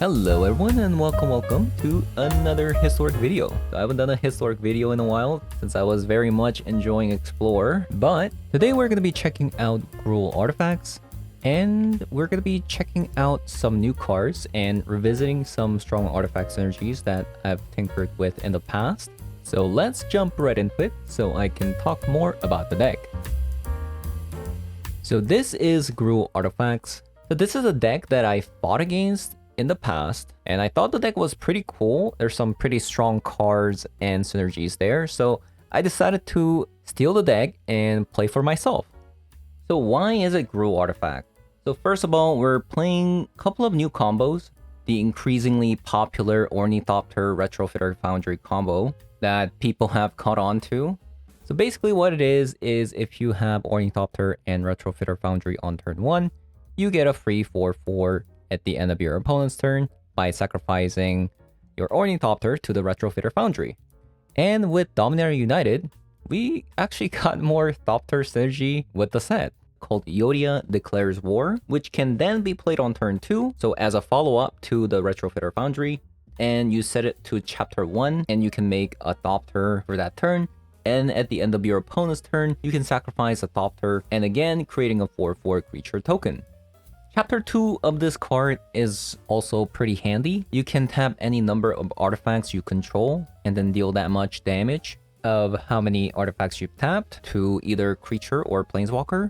Hello everyone and welcome to another historic video. I haven't done a historic video in a while since I was very much enjoying Explorer, but today we're going to be checking out Gruul artifacts and we're going to be checking out some new cards and revisiting some strong artifact synergies that I've tinkered with in the past. So let's jump right into it so I can talk more about the deck. So this is Gruul artifacts. So this is a deck that I fought against in the past, and I thought the deck was pretty cool. There's some pretty strong cards and synergies there, so I decided to steal the deck and play for myself. So why is it Gruul artifact? So first of all, we're playing a couple of new combos. The increasingly popular Ornithopter Retrofitter Foundry combo that people have caught on to. So basically what it is if you have Ornithopter and Retrofitter Foundry on turn 1, you get a free 4/4 at the end of your opponent's turn by sacrificing your Ornithopter to the Retrofitter Foundry. And with Dominaria United, we actually got more Thopter synergy with the set called Yodia Declares War, which can then be played on turn 2, so as a follow-up to the Retrofitter Foundry, and you set it to chapter 1, and you can make a Thopter for that turn, and at the end of your opponent's turn, you can sacrifice a Thopter, and again, creating a 4/4 creature token. Chapter 2 of this card is also pretty handy. You can tap any number of artifacts you control and then deal that much damage of how many artifacts you've tapped to either creature or planeswalker.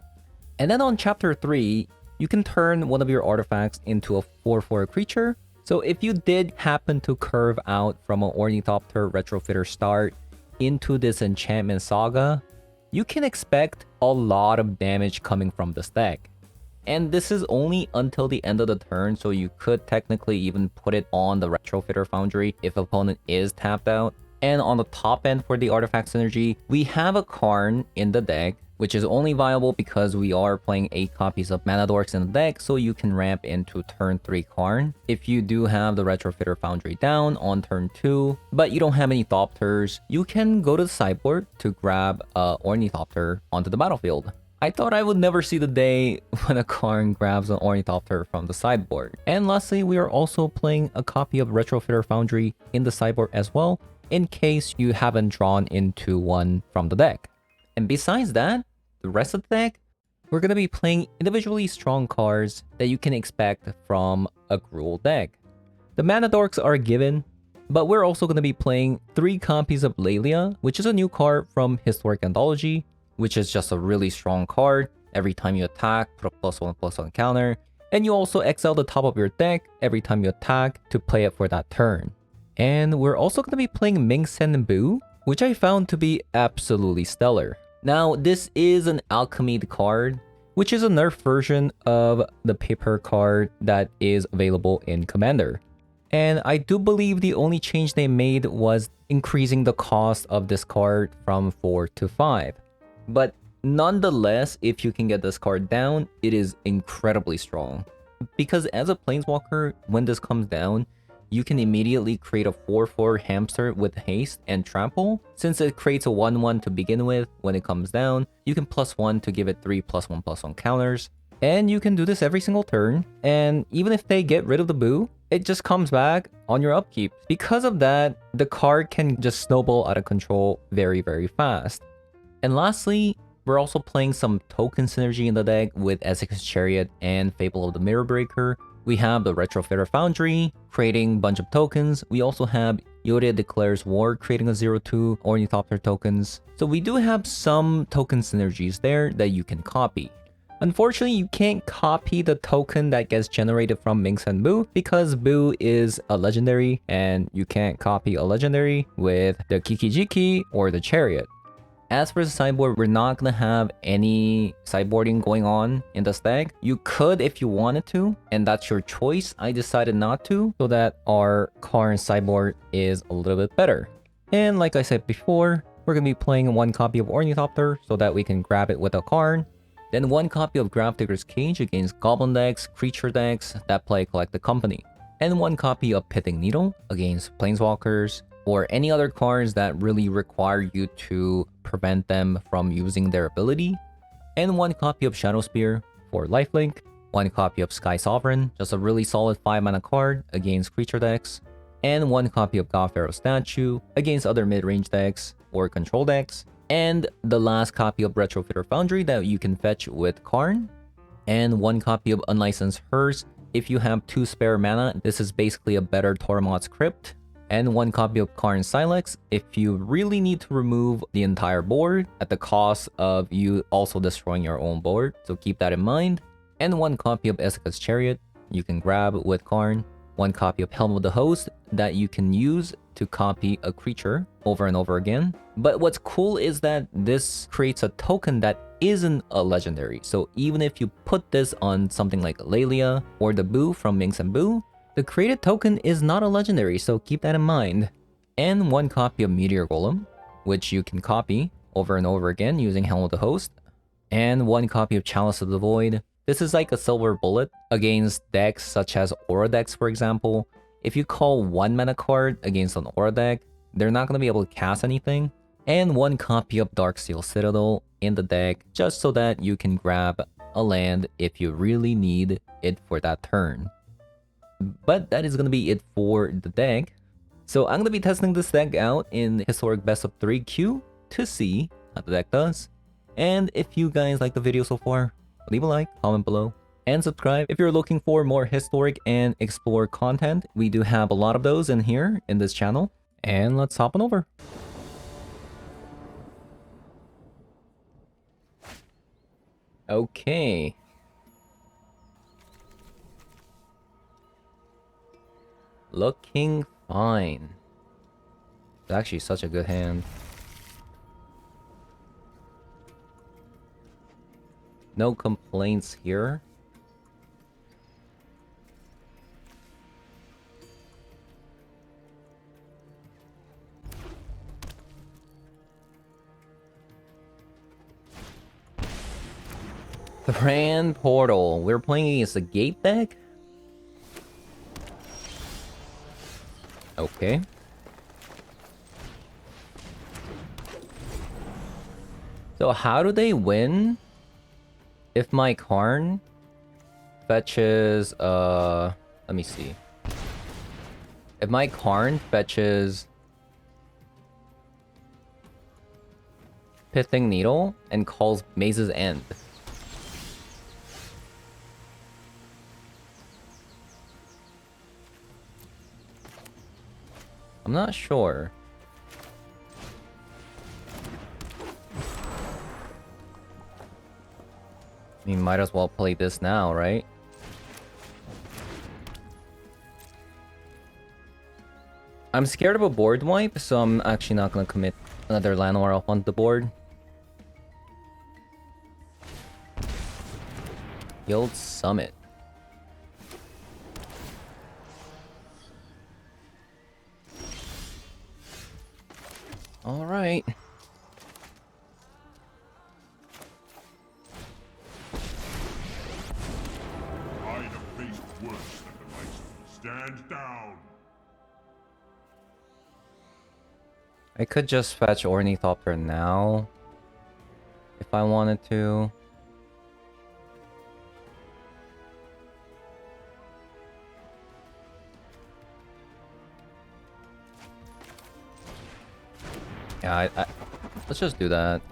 And then on chapter 3, you can turn one of your artifacts into a 4/4 creature. So if you did happen to curve out from an Ornithopter Retrofitter start into this enchantment saga, you can expect a lot of damage coming from this deck. And this is only until the end of the turn, so you could technically even put it on the Retrofitter Foundry if opponent is tapped out. And on the top end for the artifact synergy, we have a Karn in the deck, which is only viable because we are playing 8 copies of Mana Dorks in the deck, so you can ramp into turn 3 Karn. If you do have the Retrofitter Foundry down on turn 2, but you don't have any Thopters, you can go to the sideboard to grab a Ornithopter onto the battlefield. I thought I would never see the day when a Karn grabs an Ornithopter from the sideboard. And lastly, we are also playing a copy of Retrofitter Foundry in the sideboard as well, in case you haven't drawn into one from the deck. And besides that, the rest of the deck, we're going to be playing individually strong cards that you can expect from a Gruul deck. The Mana Dorks are a given, but we're also going to be playing 3 copies of Lelia, which is a new card from Historic Anthology, which is just a really strong card. Every time you attack, put a +1/+1 counter, and you also exile the top of your deck every time you attack to play it for that turn. And we're also going to be playing Mingsen Bu, which I found to be absolutely stellar. Now, this is an Alchemy card, which is a nerf version of the paper card that is available in Commander. And I do believe the only change they made was increasing the cost of this card from 4 to 5. But nonetheless, if you can get this card down, it is incredibly strong. Because as a planeswalker, when this comes down, you can immediately create a 4/4 hamster with haste and trample. Since it creates a 1/1 to begin with, when it comes down, you can +1 to give it 3 +1/+1 counters. And you can do this every single turn. And even if they get rid of the Boo, it just comes back on your upkeep. Because of that, the card can just snowball out of control very, very fast. And lastly, we're also playing some token synergy in the deck with Essex's Chariot and Fable of the Mirror Breaker. We have the Retrofitter Foundry, creating a bunch of tokens. We also have Yodia Declares War, creating a 0/2 Ornithopter tokens. So we do have some token synergies there that you can copy. Unfortunately, you can't copy the token that gets generated from Mingsen Bu because Bu is a legendary and you can't copy a legendary with the Kikijiki or the Chariot. As for the sideboard, we're not going to have any sideboarding going on in this deck. You could if you wanted to, and that's your choice. I decided not to, so that our Karn sideboard is a little bit better. And like I said before, we're going to be playing 1 copy of Ornithopter so that we can grab it with a Karn. Then 1 copy of Gravedigger's Cage against Goblin decks, creature decks that play Collect the Company. And 1 copy of Pithing Needle against Planeswalkers, or any other cards that really require you to prevent them from using their ability, and 1 copy of Shadow Spear for lifelink. 1 copy of Sky Sovereign, just a really solid 5 mana card against creature decks, and 1 copy of God Pharaoh Statue against other mid-range decks or control decks, and the last copy of Retrofitter Foundry that you can fetch with Karn, and 1 copy of Unlicensed Hearse if you have 2 spare mana. This is basically a better Tormod's Crypt, and 1 copy of Karn Silex if you really need to remove the entire board at the cost of you also destroying your own board, so keep that in mind. And 1 copy of Esika's Chariot you can grab with Karn, 1 copy of Helm of the Host that you can use to copy a creature over and over again. But what's cool is that this creates a token that isn't a legendary, so even if you put this on something like Lelia or the Boo from Minx and Boo, the created token is not a legendary, so keep that in mind. And 1 copy of Meteor Golem, which you can copy over and over again using Helm of the Host. And 1 copy of Chalice of the Void. This is like a silver bullet against decks such as Aura decks, for example. If you call 1 mana card against an Aura deck, they're not going to be able to cast anything. And 1 copy of Darksteel Citadel in the deck, just so that you can grab a land if you really need it for that turn. But that is going to be it for the deck. So I'm going to be testing this deck out in Historic Best of 3 queue to see how the deck does. And if you guys like the video so far, leave a like, comment below, and subscribe if you're looking for more Historic and Explore content. We do have a lot of those in here in this channel. And let's hop on over. Okay. Looking fine. It's actually such a good hand. No complaints here. Thran Portal. We're playing against a gate deck? Okay. So how do they win if my Karn fetches, let me see. If my Karn fetches Pithing Needle and calls Maze's End. I'm not sure. I mean, might as well play this now, right? I'm scared of a board wipe, so I'm actually not gonna commit another Llanowar up on the board. Guild Summit. Alright. I have faced worse than the likes of you. Stand down. I could just fetch Ornithopter now if I wanted to. Yeah, let's just do that.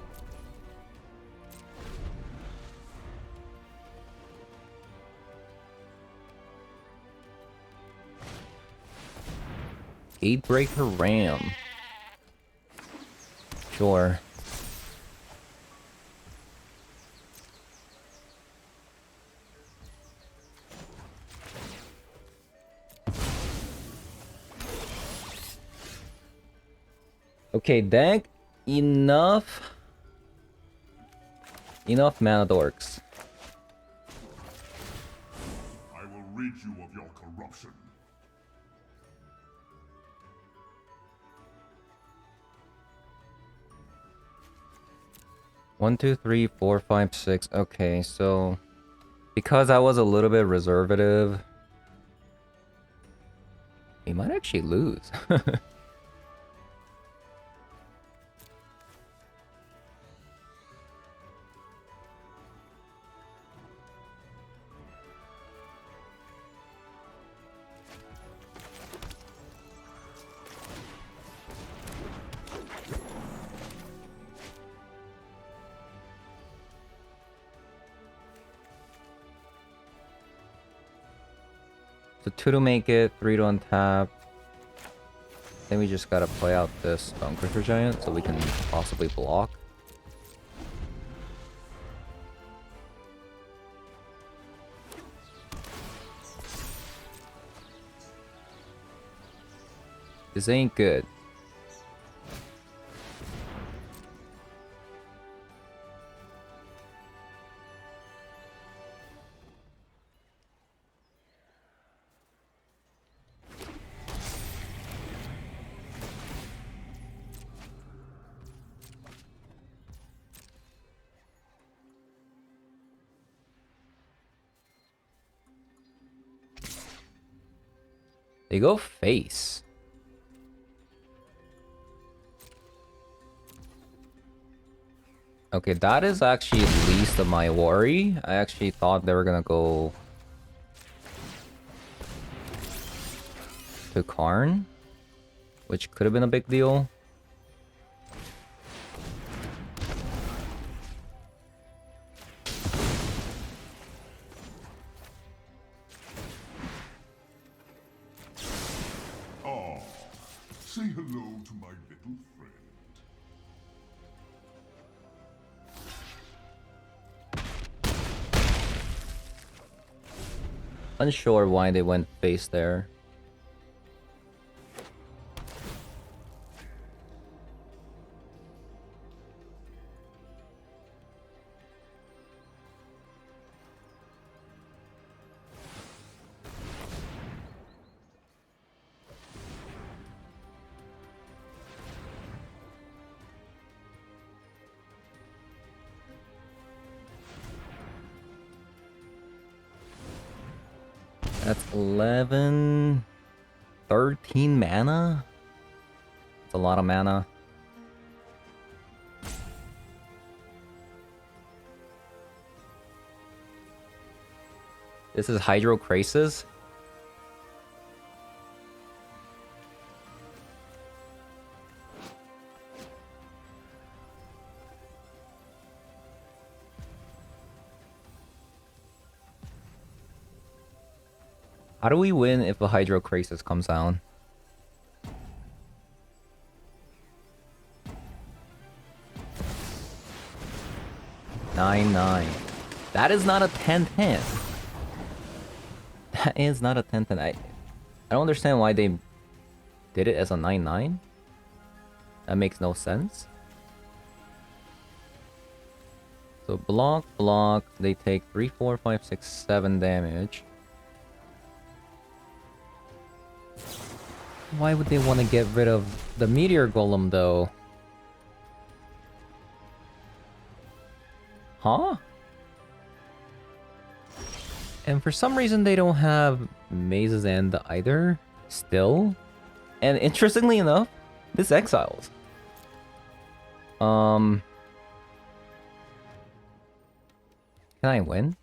Gatebreaker Ram. Sure. Okay, deck. Enough mana dorks. I will rid you of your corruption. One, two, three, four, five, six. Okay, so because I was a little bit reservative, he might actually lose. So 2 to make it, 3 to untap. Then we just gotta play out this Creature Giant so we can possibly block. This ain't good. They go face. Okay, that is actually least of my worry. I actually thought they were gonna go to Karn, which could have been a big deal. Ah, say hello to my little friend. Unsure why they went face there. That's 11... 13 mana? It's a lot of mana. This is Hydrocrasis. How do we win if a Hydrocrasis comes down? Nine. That is not a 10-10. That is not a 10-10. I don't understand why they did it as a 9-9. That makes no sense. So block, they take 3, 4, 5, 6, 7 damage. Why would they want to get rid of the Meteor Golem, though? Huh? And for some reason, they don't have Maze's End either, still. And interestingly enough, this exiles. Can I win?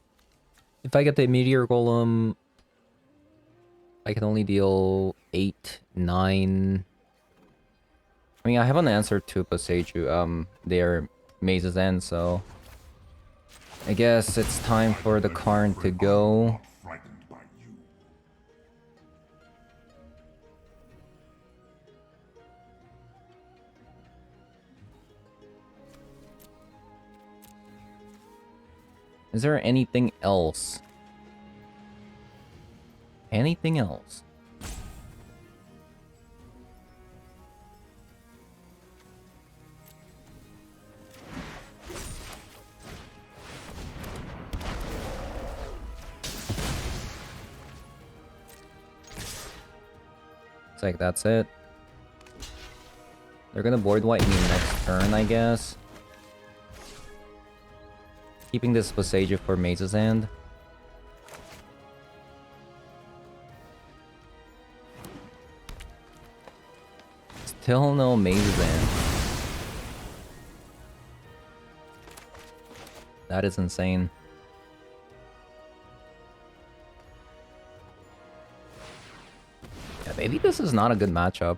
If I get the Meteor Golem, I can only deal 8, 9. I mean, I have an answer to Boseiju. They're Maze's End, so I guess it's time for the Karn to go. Frightened by you. Is there anything else? Anything else? It's like that's it. They're gonna board wipe me next turn, I guess. Keeping this Boseiju for Maze's End. Still no Maze's End. That is insane. Yeah, maybe this is not a good matchup.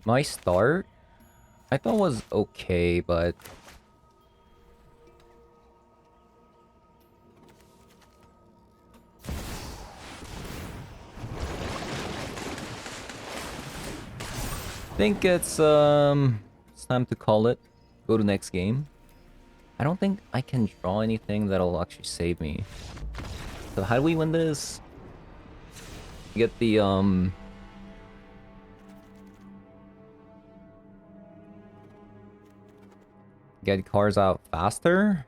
My start I thought was okay, but think it's time to call it. Go to next game. I don't think I can draw anything that'll actually save me. So how do we win this? Get the get cars out faster,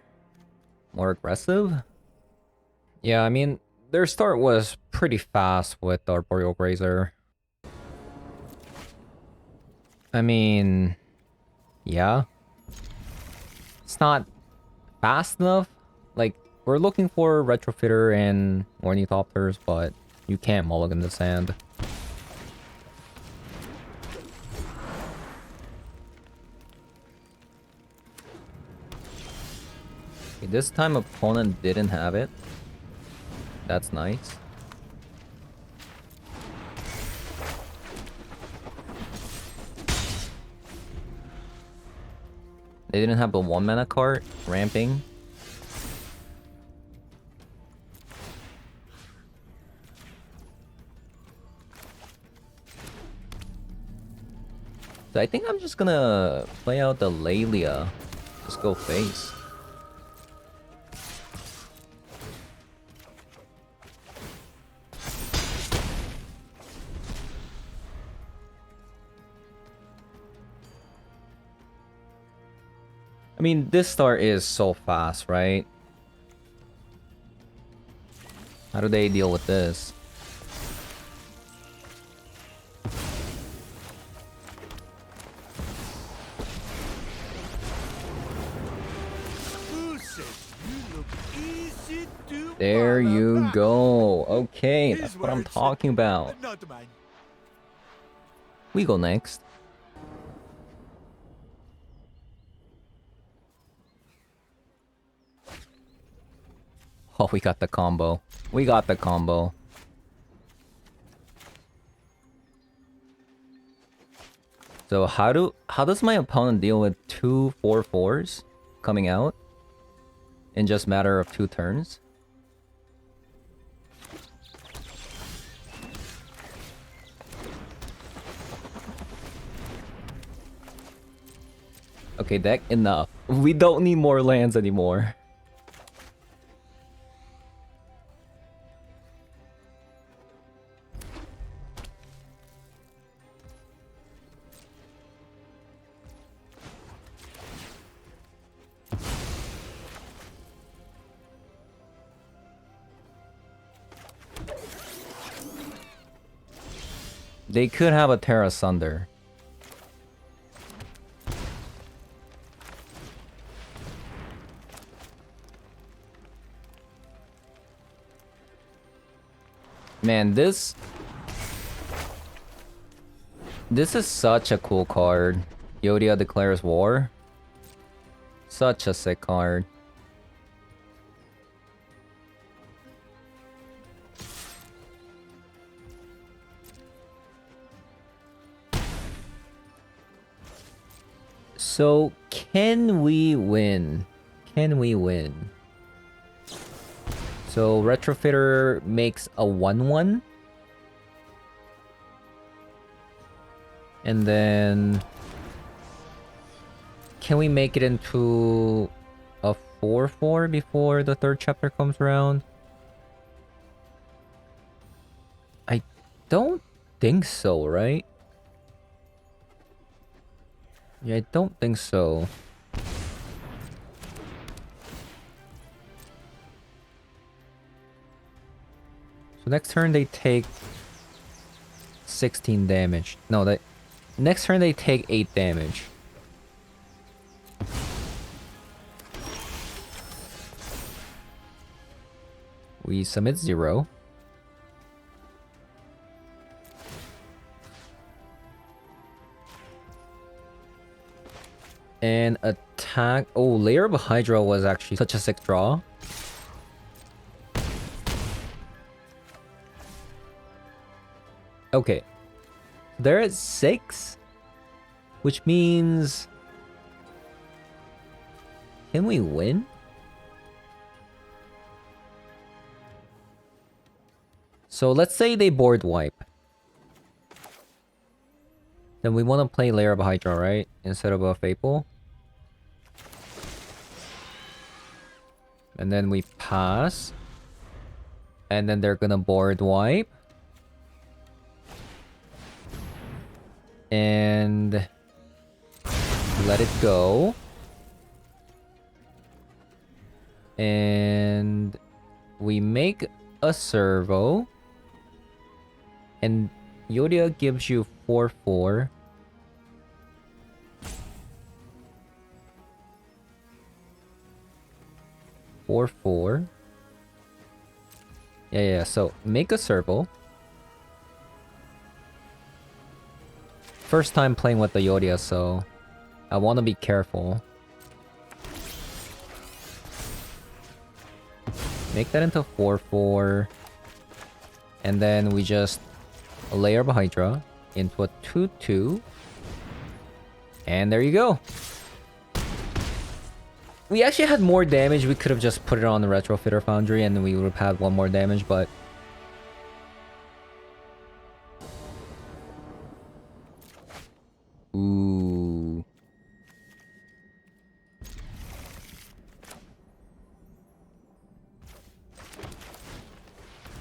more aggressive. Yeah, I mean their start was pretty fast with Arboreal Grazer. I mean, yeah. It's not fast enough. Like, we're looking for Retrofitter and Ornithopters, but you can't mulligan the sand. Okay, this time opponent didn't have it. That's nice. They didn't have the 1 mana card, ramping. So I think I'm just gonna play out the Lelia. Just go face. I mean, this start is so fast, right? How do they deal with this? There you go. Okay, that's what I'm talking about. We go next. Oh, we got the combo. We got the combo. So how does my opponent deal with 2 4/4s coming out in just matter of 2 turns? Okay, deck, enough. We don't need more lands anymore. They could have a Terra Sunder. Man, this is such a cool card. Yodia declares war. Such a sick card. So, can we win? Can we win? So, Retrofitter makes a 1/1. And then... can we make it into a 4/4 before the 3rd chapter comes around? I don't think so, right? Yeah, I don't think so. So next turn they take 16 damage. No, next turn they take 8 damage. We submit 0. And attack. Oh, Layer of Hydra was actually such a sick draw. Okay. They're at 6. Which means Can we win? So let's say they board wipe. Then we want to play Lair of Hydra, right? Instead of a Fable. And then we pass. And then they're gonna board wipe. And let it go. And we make a servo. And Yodia gives you 4/4. Yeah, so make a servo. First time playing with the Yodia, so I want to be careful. Make that into 4/4. And then we just Layer of Hydra into a 2/2. And there you go. We actually had more damage. We could have just put it on the Retrofitter Foundry and then we would have had one more damage, but... Ooh.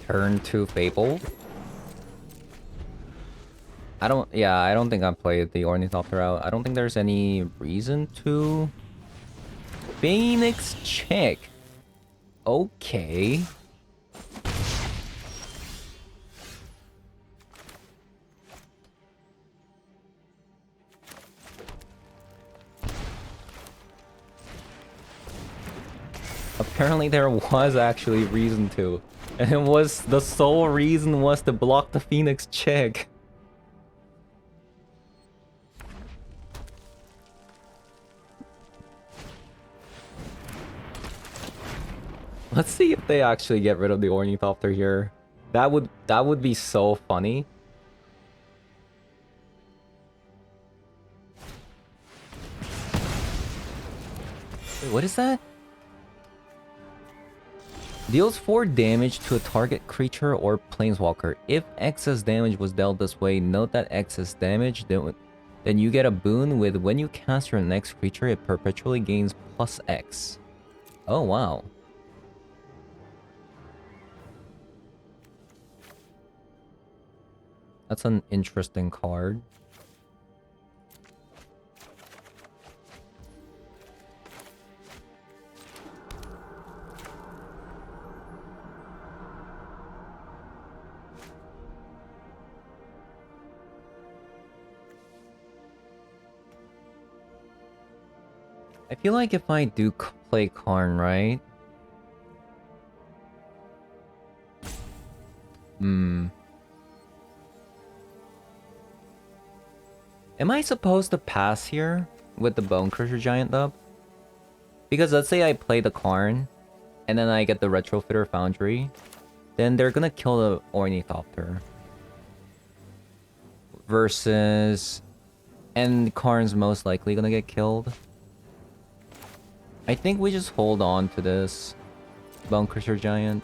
Turn 2 Fable. I don't think I played the Ornithopter out. I don't think there's any reason to. Phoenix check. Okay. Apparently there was actually reason to. And it was the sole reason was to block the Phoenix check. Let's see if they actually get rid of the Ornithopter here. That would be so funny. Wait, what is that? Deals 4 damage to a target creature or planeswalker. If excess damage was dealt this way, note that excess damage, then you get a boon with when you cast your next creature, it perpetually gains +X. Oh, wow. That's an interesting card. I feel like if I do play Karn, right? Am I supposed to pass here with the Bone Crusher Giant up? Because let's say I play the Karn, and then I get the Retrofitter Foundry, then they're gonna kill the Ornithopter. Versus... And Karn's most likely gonna get killed. I think we just hold on to this Bone Crusher Giant.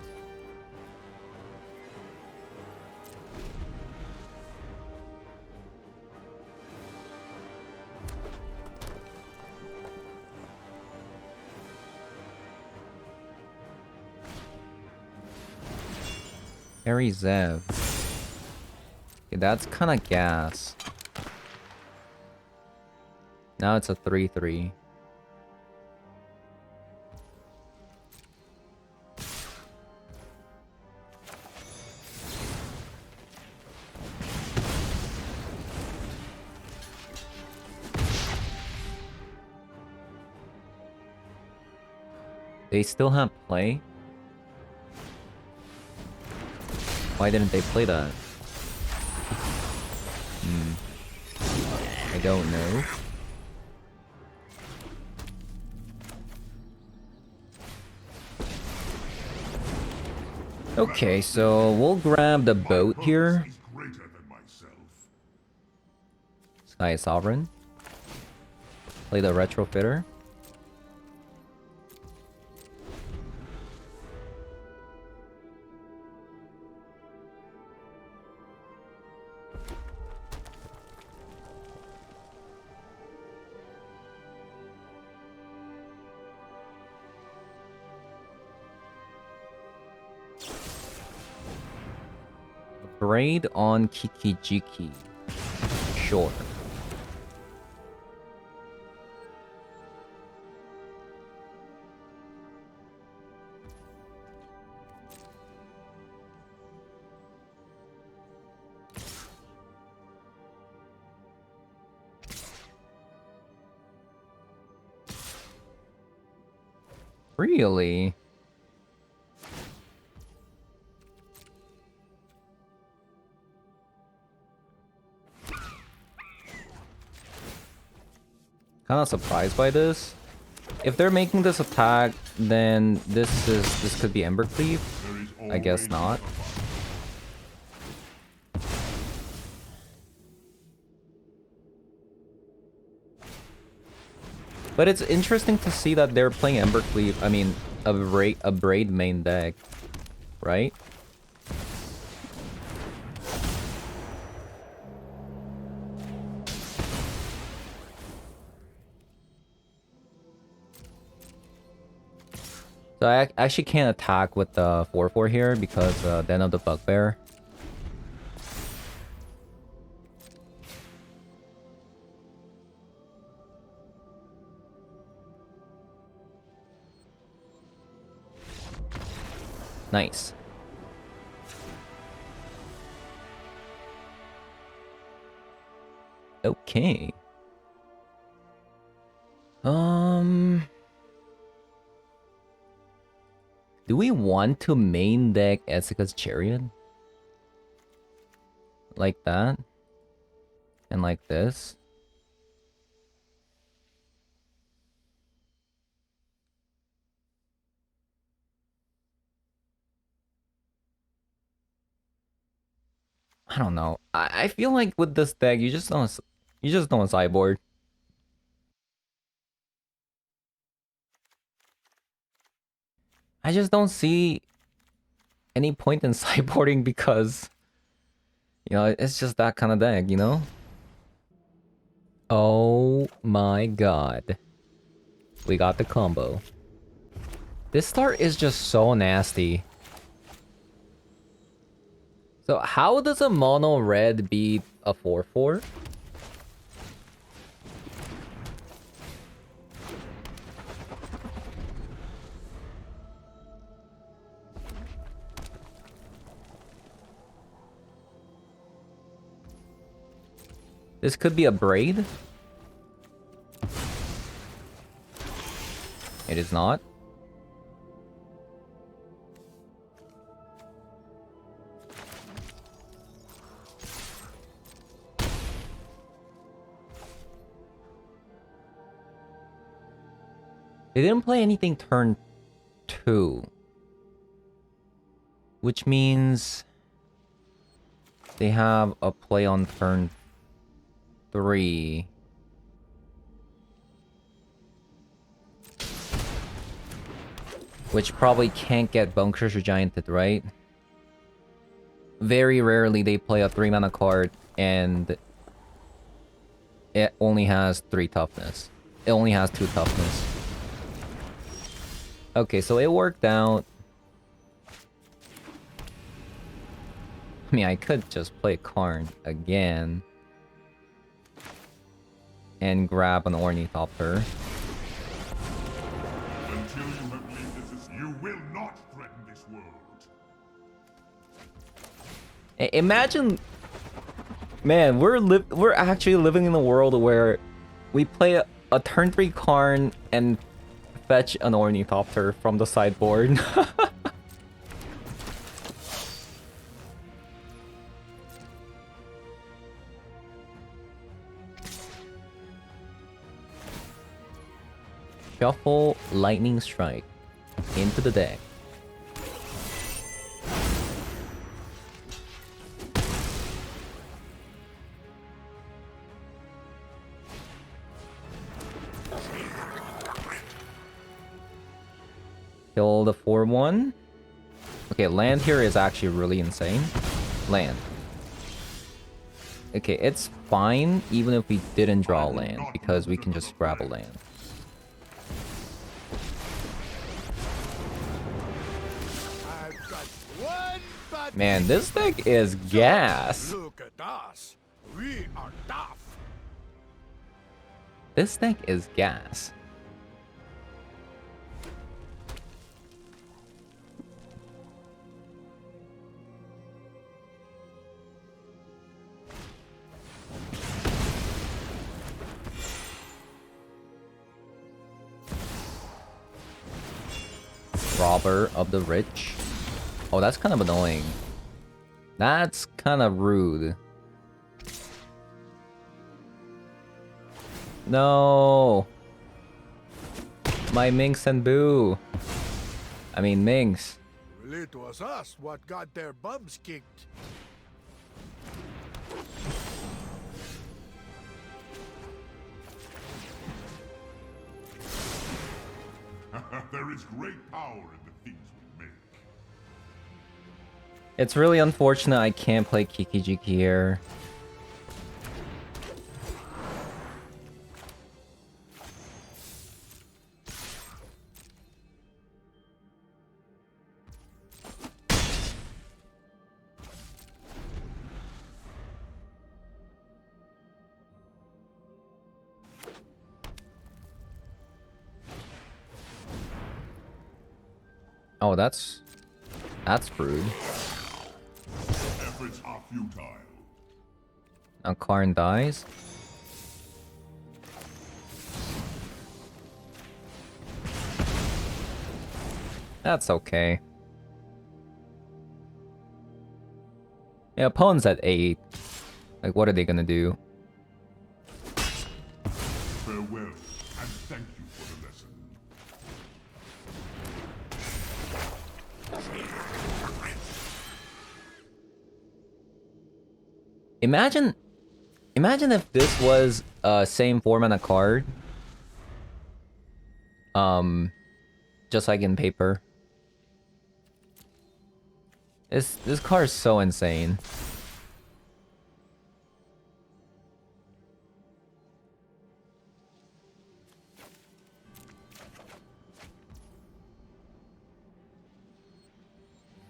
Harry Zev. Okay, that's kind of gas. Now it's a 3/3. They still have play? Why didn't they play that? I don't know. Okay, so we'll grab the boat here. Sky Sovereign. Play the Retrofitter. Braid on Kikijiki. Sure. Really? Kinda surprised by this. If they're making this attack, then this could be Ember Cleave. I guess not. But it's interesting to see that they're playing Ember Cleave. I mean, a braid main deck, right? So I actually can't attack with the 4/4 here because then of the Bugbear. Nice. Okay. Do we want to main deck Etsuka's Chariot? Like that? And like this? I don't know. I feel like with this deck, you just don't sideboard. I just don't see any point in sideboarding because, you know, it's just that kind of deck, you know? Oh my god. We got the combo. This start is just so nasty. So how does a mono red beat a 4/4? This could be a braid. It is not. They didn't play anything turn 2. Which means they have a play on turn 3. Which probably can't get Bone Crusher Gianted, right? Very rarely they play a 3-mana card and it only has 3 toughness. It only has 2 toughness. Okay, so it worked out. I mean, I could just play Karn again. And grab an Ornithopter. Until you have made this, you will not threaten this world. Imagine... Man, we're actually living in a world where we play a turn 3 Karn and fetch an Ornithopter from the sideboard. Shuffle Lightning Strike into the deck. Kill the 4/1. Okay, land here is actually really insane. Land. Okay, it's fine even if we didn't draw a land because we can just grab a land. One bad Man, this deck is gas. Look at us. We are tough. This deck is gas. Robber of the rich. Oh, that's kind of annoying. That's kind of rude. No. My Minx and Boo. I mean Minx. Well, it was us what got their bums kicked. There is great power in the things we make. It's really unfortunate I can't play Kiki Jiki here. Oh, that's rude. Efforts are futile. Now Karn dies. That's okay. Yeah, opponent's at 8. Like, what are they gonna do? Farewell, and thank you for the lesson. Imagine if this was same format of card. Just like in paper. This card is so insane.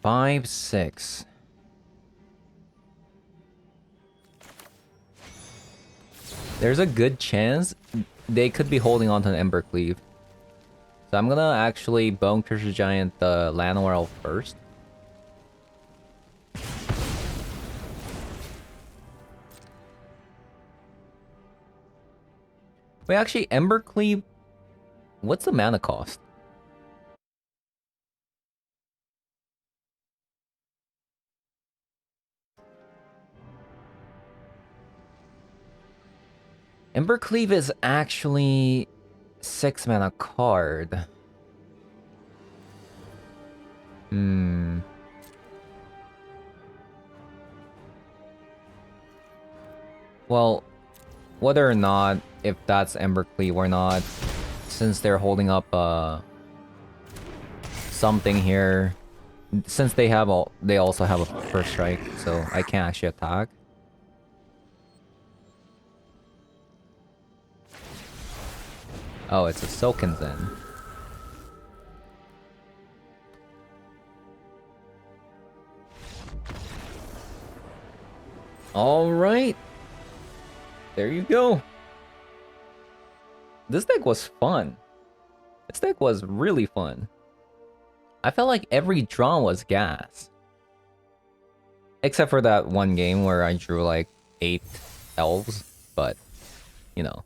Five, 6. There's a good chance they could be holding on to an Ember Cleave. So I'm gonna actually Bone Crusher Giant the Llanowar first. Wait, actually, Ember Cleave, what's the mana cost? Ember Cleave is actually 6 mana card. Well, whether or not if that's Ember Cleave or not, since they're holding up something here, since they also have a first strike, so I can't actually attack. Oh, it's a Silken Zen. Alright. There you go. This deck was fun. This deck was really fun. I felt like every draw was gas. Except for that one game where I drew like 8 elves, but, you know.